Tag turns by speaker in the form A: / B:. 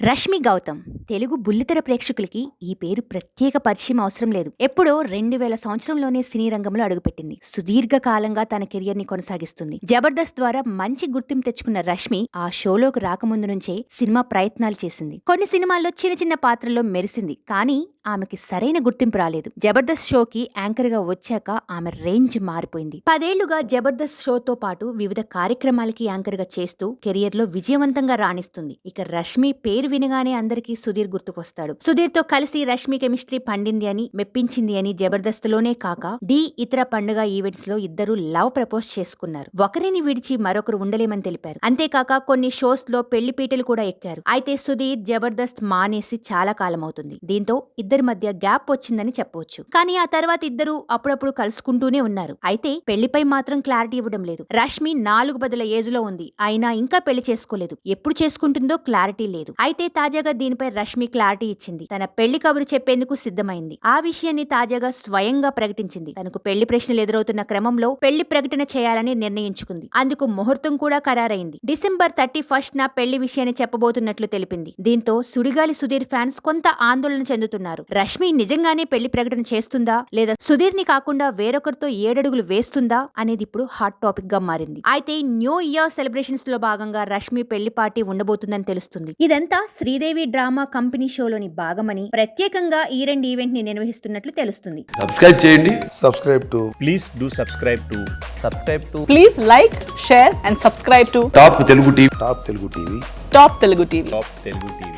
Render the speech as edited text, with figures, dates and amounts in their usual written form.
A: రష్మి గౌతమ్ తెలుగు బుల్లితెర ప్రేక్షకులకి ఈ పేరు ప్రత్యేక పరిచయం అవసరం లేదు. ఎప్పుడో 2000 సంవత్సరంలోనే సినీ రంగంలో అడుగుపెట్టింది. సుదీర్ఘ కాలంగా తన కెరియర్ ని కొనసాగిస్తుంది. జబర్దస్త్ ద్వారా మంచి గుర్తింపు తెచ్చుకున్న రష్మి ఆ షోలోకి రాకముందు నుంచే సినిమా ప్రయత్నాలు చేసింది. కొన్ని సినిమాల్లో చిన్న చిన్న పాత్రల్లో మెరిసింది, కానీ ఆమెకి సరైన గుర్తింపు రాలేదు. జబర్దస్త్ షోకి యాంకర్ గా వచ్చాక ఆమె రేంజ్ మారిపోయింది. 10 ఏళ్లుగా జబర్దస్త్ షోతో పాటు వివిధ కార్యక్రమాలకి యాంకర్ గా చేస్తూ కెరియర్ లో విజయవంతంగా రాణిస్తుంది. ఇక రష్మి పేరు వినగానే అందరికీ సుధీర్ గుర్తుకొస్తాడు. సుధీర్ తో కలిసి రష్మి కెమిస్ట్రీ పండింది అని, మెప్పించింది అని జబర్దస్త్ లోనే కాక ఇతర పండుగ ఈవెంట్స్ లో ఇద్దరు లవ్ ప్రపోజ్ చేసుకున్నారు. ఒకరిని విడిచి మరొకరు ఉండలేమని తెలిపారు. అంతేకాక కొన్ని షోస్ లో పెళ్లి పీటలు కూడా ఎక్కారు. అయితే సుధీర్ జబర్దస్త్ మానేసి చాలా కాలం అవుతుంది. దీంతో ఇద్దరి మధ్య గ్యాప్ వచ్చిందని చెప్పవచ్చు. కానీ ఆ తర్వాత ఇద్దరు అప్పుడప్పుడు కలుసుకుంటూనే ఉన్నారు. అయితే పెళ్లిపై మాత్రం క్లారిటీ ఇవ్వడం లేదు. రష్మి 4 బదుల ఏజ్ లో ఉంది, అయినా ఇంకా పెళ్లి చేసుకోలేదు. ఎప్పుడు చేసుకుంటుందో క్లారిటీ లేదు. అయితే తాజాగా దీనిపై రష్మి క్లారిటీ ఇచ్చింది. తన పెళ్లి కబురు చెప్పేందుకు సిద్ధమైంది. ఆ విషయాన్ని తాజాగా స్వయంగా ప్రకటించింది. తనకు పెళ్లి ప్రశ్నలు ఎదురవుతున్న క్రమంలో పెళ్లి ప్రకటన చేయాలని నిర్ణయించుకుంది. అందుకు ముహూర్తం కూడా ఖరారైంది. డిసెంబర్ 31న పెళ్లి విషయాన్ని చెప్పబోతున్నట్లు తెలిపింది. దీంతో సుడిగాలి సుధీర్ ఫ్యాన్స్ కొంత ఆందోళన చెందుతున్నారు. రష్మి నిజంగానే పెళ్లి ప్రకటన చేస్తుందా, లేదా సుధీర్ ని కాకుండా వేరొకరితో 7 అడుగులు వేస్తుందా అనేది ఇప్పుడు హాట్ టాపిక్ గా మారింది. అయితే న్యూ ఇయర్ సెలబ్రేషన్స్ లో భాగంగా రష్మి పెళ్లి పార్టీ ఉండబోతుందని తెలుస్తుంది. ఇదంతా శ్రీదేవి డ్రామా కంపెనీ షోలోని భాగమని, ప్రత్యేకంగా ఈ 2 ఈవెంట్ ని నిర్వహిస్తున్నట్లు తెలుస్తుంది.
B: సబ్స్క్రైబ్ చేయండి.
C: subscribe to
D: Please do subscribe to please like, share and subscribe to
B: top Telugu TV.
C: Top Telugu TV.
D: Top Telugu TV.
B: Top Telugu TV.